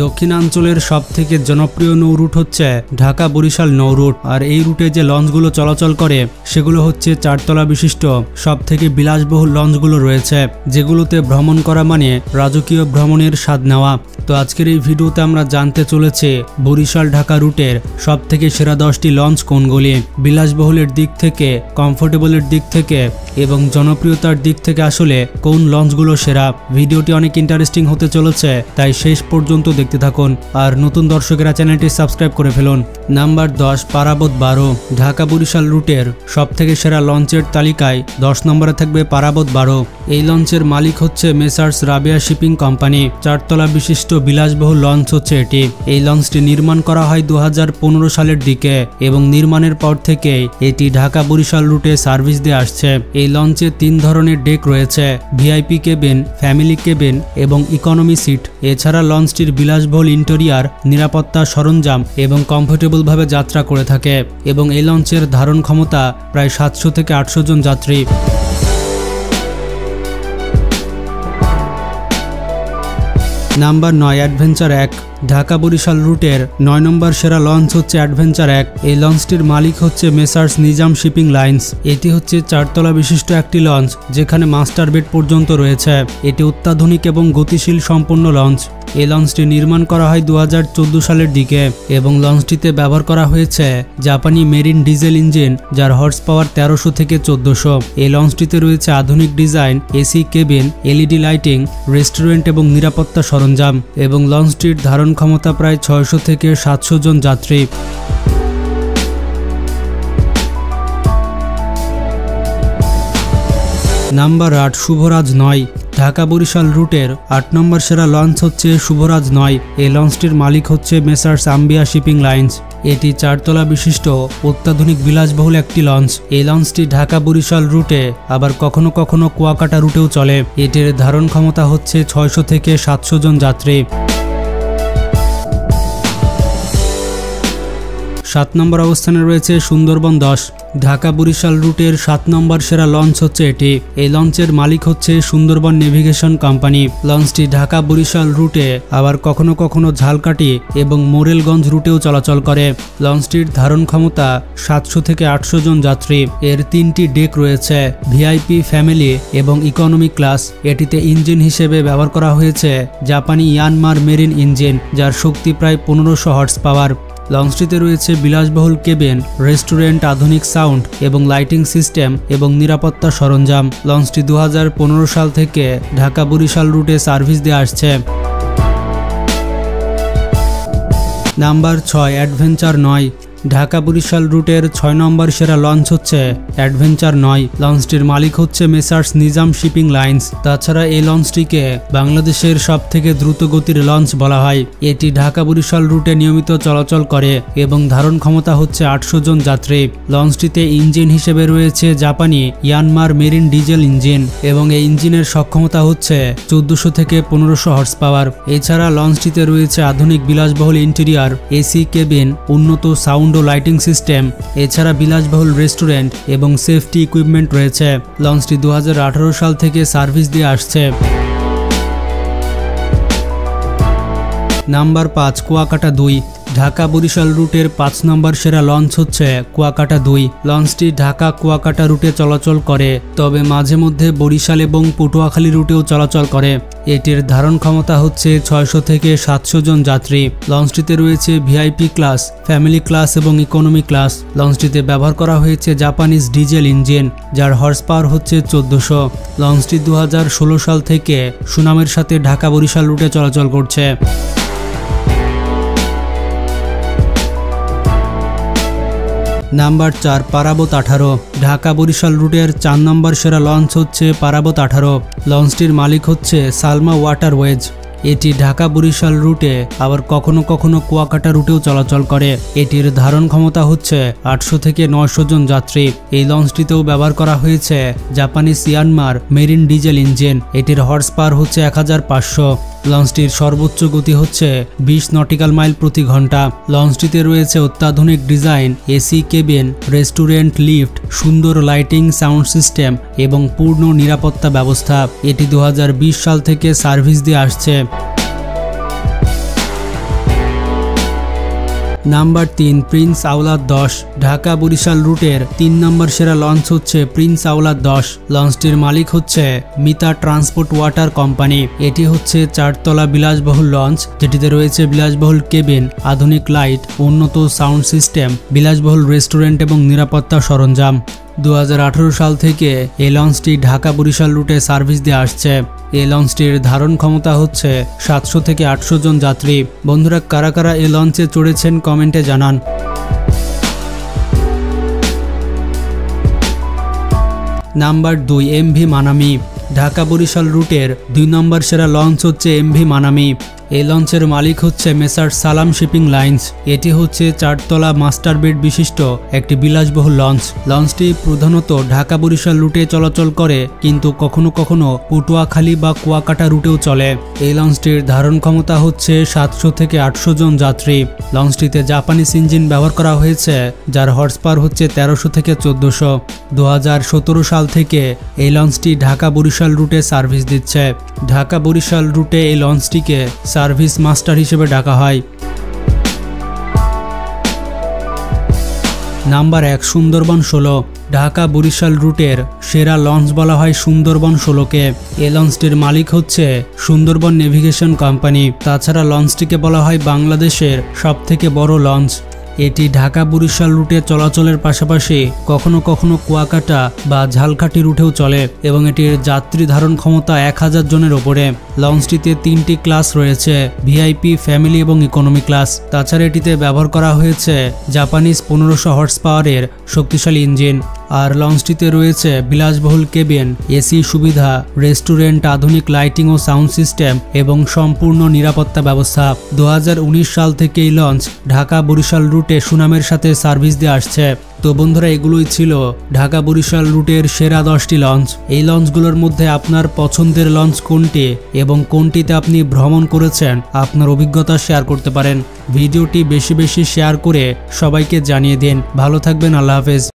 দক্ষিণাঞ্চলের সবথেকে জনপ্রিয় নৌ রুট হচ্ছে ঢাকা বরিশাল নৌ রুট। আর এই রুটে যে লঞ্চগুলো চলাচল করে সেগুলো হচ্ছে 4 তলা বিশিষ্ট সবথেকে বিলাসবহুল লঞ্চগুলো রয়েছে, যেগুলোতে ভ্রমণ করা মানে রাজকীয় ভ্রমণের স্বাদ নেওয়া। তো আজকের এই ভিডিওতে আমরা জানতে চলেছি বরিশাল ঢাকা রুটের সবথেকে সেরা 10টি লঞ্চ কোনগুলি, বিলাসবহুলের দিক থেকে, কমফোর্টেবলের দিক থেকে এবং জনপ্রিয়তার দিক থেকে আসলে কোন লঞ্চগুলো সেরা। ভিডিওটি অনেক ইন্টারেস্টিং হতে চলেছে, তাই শেষ পর্যন্ত দেখতে থাকুন। আর নতুন দর্শকেরা চ্যানেলটি সাবস্ক্রাইব করে ফেলুন। নাম্বার 10, পারাবত 12। ঢাকা বরিশাল রুটের সবথেকে সেরা লঞ্চের তালিকায় 10 নম্বরে থাকবে পারাবত 12। এই লঞ্চের মালিক হচ্ছে মেসার্স রাবেয়া শিপিং কোম্পানি। 4 তলা বিশিষ্ট বিলাসবহুল লঞ্চ হচ্ছে এটি। এই লঞ্চটি নির্মাণ করা হয় 2015 সালের দিকে এবং নির্মাণের পর থেকে এটি ঢাকা বরিশাল রুটে সার্ভিস দিয়ে আসছে। এই লঞ্চে 3 ধরনের ডেক রয়েছে, ভিআইপি কেবিন, ফ্যামিলি কেবিন এবং ইকোনমি সিট। এছাড়া লঞ্চটির বিলাসবহুল ইন্টেরিয়ার, নিরাপত্তা সরঞ্জাম এবং কমফোর্টেবল ভাবে যাত্রা করে থাকে এবং এই লঞ্চের ধারণ ক্ষমতা প্রায় 700 থেকে 800 জন যাত্রী। Number 9, adventure 1। ঢাকা বরিশাল রুটের 9 নম্বর সেরা লঞ্চ হচ্ছে অ্যাডভেঞ্চার 1। এই লঞ্চটির মালিক হচ্ছে মেসার্স নিজাম শিপিং লাইন্স। এটি হচ্ছে 4 তলা বিশিষ্ট একটি লঞ্চ, যেখানে মাস্টার বেড পর্যন্ত রয়েছে। এটি অত্যাধুনিক এবং গতিশীল সম্পন্ন লঞ্চ। এই লঞ্চটি নির্মাণ করা হয় 2014 সালের দিকে এবং লঞ্চটিতে ব্যবহার করা হয়েছে জাপানি মেরিন ডিজেল ইঞ্জিন, যার হর্স পাওয়ার 1300 থেকে 1400। এই লঞ্চটিতে রয়েছে আধুনিক design, AC cabin, LED lighting, restaurant এবং নিরাপত্তা সরঞ্জাম এবং লঞ্চটির ধারণ ক্ষমতা প্রায় 600 থেকে 700 জন যাত্রী। নাম্বার 8, শুভরাজ 9। ঢাকা বরিশাল রুটের 8 নম্বর সেরা লঞ্চ হচ্ছে শুভরাজ 9। এই লঞ্চটির মালিক হচ্ছে মেসার্স আম্বিয়া শিপিং লাইন্স। এটি 4 তলা বিশিষ্ট অত্যাধুনিক বিলাসবহুল একটি লঞ্চ। এই লঞ্চটি ঢাকা বরিশাল রুটে আবার কখনো কখনো কুয়াকাটা রুটেও চলে। এটির ধারণ ক্ষমতা হচ্ছে 600 থেকে 700 জন যাত্রী। 7 নম্বর অবস্থানে রয়েছে সুন্দরবন 10। ঢাকা বরিশাল রুটের 7 নম্বর সেরা লঞ্চ হচ্ছে এটি। এই লঞ্চের মালিক হচ্ছে সুন্দরবন নেভিগেশন কোম্পানি। লঞ্চটি ঢাকা বরিশাল রুটে আবার কখনো কখনো ঝালকাঠি এবং মোরেলগঞ্জ রুটেও চলাচল করে। লঞ্চটির ধারণ ক্ষমতা 700 থেকে 800 জন যাত্রী। এর 3টি ডেক রয়েছে, ভিআইপি, ফ্যামিলি এবং ইকোনমি ক্লাস। এটিতে ইঞ্জিন হিসেবে ব্যবহার করা হয়েছে জাপানি ইয়ানমার মেরিন ইঞ্জিন, যার শক্তি প্রায় 1500 হর্স পাওয়ার। লঞ্চটিতে রয়েছে বিলাসবহুল কেবিন, রেস্টুরেন্ট, আধুনিক সাউন্ড এবং লাইটিং সিস্টেম এবং নিরাপত্তা সরঞ্জাম। লঞ্চটি 2015 সাল থেকে ঢাকা বরিশাল রুটে সার্ভিস দিয়ে আসছে। Number 6, adventure 9। ঢাকা বরিশাল রুটের 6 নম্বর সেরা লঞ্চ হচ্ছে অ্যাডভেঞ্চার 9। লঞ্চটির মালিক হচ্ছে মেসার্স নিজাম শিপিং লাইন্স। তাছাড়া এই লঞ্চটিকে বাংলাদেশের সবথেকে দ্রুত গতির লঞ্চ বলা হয়। এটি ঢাকা বরিশাল রুটে নিয়মিত চলাচল করে এবং ধারণ ক্ষমতা হচ্ছে 800 জন যাত্রী। লঞ্চটিতে ইঞ্জিন হিসেবে রয়েছে জাপানি ইয়ানমার মেরিন ডিজেল ইঞ্জিন এবং এই ইঞ্জিনের সক্ষমতা হচ্ছে 1400 থেকে 1500 হর্স পাওয়ার। এছাড়া লঞ্চটিতে রয়েছে আধুনিক বিলাসবহুল ইন্টেরিয়ার, এসি কেবিন, উন্নত সাউন্ড ও লাইটিং সিস্টেম। এছাড়া বিলাসবহুল রেস্টুরেন্ট এবং সেফটি ইকুইপমেন্ট রয়েছে। লঞ্চটি 2018 সাল থেকে সার্ভিস দিয়ে আসছে। নাম্বার 5, কুয়াকাটা 2। ঢাকা বরিশাল রুটের 5 নম্বর সেরা লঞ্চ হচ্ছে কুয়াকাটা 2। লঞ্চটি ঢাকা কুয়াকাটা রুটে চলাচল করে, তবে মাঝে মধ্যে বরিশাল এবং পটুয়াখালী রুটেও চলাচল করে। এটির ধারণ ক্ষমতা হচ্ছে 600 থেকে 700 জন যাত্রী। লঞ্চটিতে রয়েছে ভিআইপি ক্লাস, ফ্যামিলি ক্লাস এবং ইকোনমি ক্লাস। লঞ্চটিতে ব্যবহার করা হয়েছে জাপানিজ ডিজেল ইঞ্জিন, যার হর্স পাওয়ার হচ্ছে 1400। লঞ্চটি 2016 সাল থেকে সুনামের সাথে ঢাকা বরিশাল রুটে চলাচল করছে। নাম্বার 4, পারাবত 18। ঢাকা বরিশাল রুটের 4 নম্বর সেরা লঞ্চ হচ্ছে পারাবত 18। লঞ্চটির মালিক হচ্ছে সালমা ওয়াটারওয়েজ। এটি ঢাকা বরিশাল রুটে আবার কখনো কখনো কুয়াকাটা রুটেও চলাচল করে। এটির ধারণ ক্ষমতা হচ্ছে 800 থেকে 900 জন যাত্রী। এই লঞ্চটিতেও ব্যবহার করা হয়েছে জাপানি ইয়ানমার মেরিন ডিজেল ইঞ্জিন। এটির হর্স পাওয়ার হচ্ছে 1500। লঞ্চটির সর্বোচ্চ গতি হচ্ছে 20 নটিক্যাল মাইল প্রতি ঘন্টা। লঞ্চটিতে রয়েছে অত্যাধুনিক design, AC cabin, restaurant, lift, সুন্দর লাইটিং, সাউন্ড সিস্টেম এবং পূর্ণ নিরাপত্তা ব্যবস্থা। এটি 2020 সাল থেকে সার্ভিস দিয়ে আসছে। নাম্বার 3 প্রিন্স আওলাদ 10। ঢাকা বরিশাল রুটের 3 নম্বর সেরা লঞ্চ হচ্ছে প্রিন্স আওলাদ 10। লঞ্চটির মালিক হচ্ছে মিতা ট্রান্সপোর্ট ওয়াটার কোম্পানি। এটি হচ্ছে 4 তলা বিলাসবহুল লঞ্চ, যেটিতে রয়েছে বিলাসবহুল কেবিন, আধুনিক লাইট, উন্নত সাউন্ড সিস্টেম, বিলাসবহুল রেস্টুরেন্ট এবং নিরাপত্তা সরঞ্জাম। 2018 সাল থেকে এই লঞ্চটি ঢাকা বরিশাল রুটে সার্ভিস দিয়ে আসছে। এই লঞ্চটির ধারণ ক্ষমতা হচ্ছে 700 থেকে 800 জন যাত্রী। বন্ধুরা, কারা কারা এই লঞ্চে চড়েছেন কমেন্টে জানান। Number 2 MV Manami. ঢাকা বরিশাল রুটের 2 নম্বর সেরা লঞ্চ হচ্ছে এমভি মানামি। এই লঞ্চের মালিক হচ্ছে মেসার্স সালাম শিপিং লাইন্স। এটি হচ্ছে 4 তলা মাস্টার বেড বিশিষ্ট একটি বিলাসবহুল লঞ্চ। লঞ্চটি প্রধানত ঢাকা বরিশাল রুটে চলাচল করে, কিন্তু কখনো কখনো পটুয়াখালী বা কুয়াকাটা রুটেও চলে। এই লঞ্চটির ধারণ ক্ষমতা হচ্ছে 700 থেকে 800 জন যাত্রী। লঞ্চটিতে জাপানিজ ইঞ্জিন ব্যবহার করা হয়েছে, যার হর্স পাওয়ার হচ্ছে 1300 থেকে 1400। 2017 সাল থেকে এই লঞ্চটি ঢাকা বরিশাল রুটে সার্ভিস দিচ্ছে। ঢাকা বরিশাল রুটে এই লঞ্চটিকে সার্ভিস মাস্টার হিসেবে ডাকা হয়। নাম্বার 1 সুন্দরবন 16। ঢাকা বরিশাল রুটের সেরা লঞ্চ বলা হয় সুন্দরবন 16কে। এই লঞ্চটির মালিক হচ্ছে সুন্দরবন নেভিগেশন কোম্পানি। তাছাড়া লঞ্চটিকে বলা হয় বাংলাদেশের সবথেকে বড় লঞ্চ। এটি ঢাকা বরিশাল রুটে চলাচলের পাশাপাশি কখনো কখনো কুয়াকাটা বা ঝালকাঠি রুটেও চলে এবং এটির যাত্রী ধারণ ক্ষমতা 1000 জনের ওপরে। লঞ্চটিতে 3টি ক্লাস রয়েছে, ভিআইপি, ফ্যামিলি এবং ইকোনমি ক্লাস। তাছাড়া এটিতে ব্যবহার করা হয়েছে জাপানিজ 1500 হর্স পাওয়ারের শক্তিশালী ইঞ্জিন। আর লঞ্চটিতে রয়েছে বিলাসবহুল কেবিন, এসি সুবিধা, রেস্টুরেন্ট, আধুনিক লাইটিং ও সাউন্ড সিস্টেম এবং সম্পূর্ণ নিরাপত্তা ব্যবস্থা। 2019 সাল থেকে এই লঞ্চ ঢাকা বরিশাল রুটে সুনামের সাথে সার্ভিস দিয়ে আসছে। তো বন্ধুরা, এগুলোই ছিল ঢাকা বরিশাল রুটের সেরা 10টি লঞ্চ। এই লঞ্চগুলোর মধ্যে আপনার পছন্দের লঞ্চ কোনটি এবং কোনটিতে আপনি ভ্রমণ করেছেন, আপনার অভিজ্ঞতা শেয়ার করতে পারেন। ভিডিওটি বেশি বেশি শেয়ার করে সবাইকে জানিয়ে দিন। ভালো থাকবেন, আল্লাহ হাফেজ।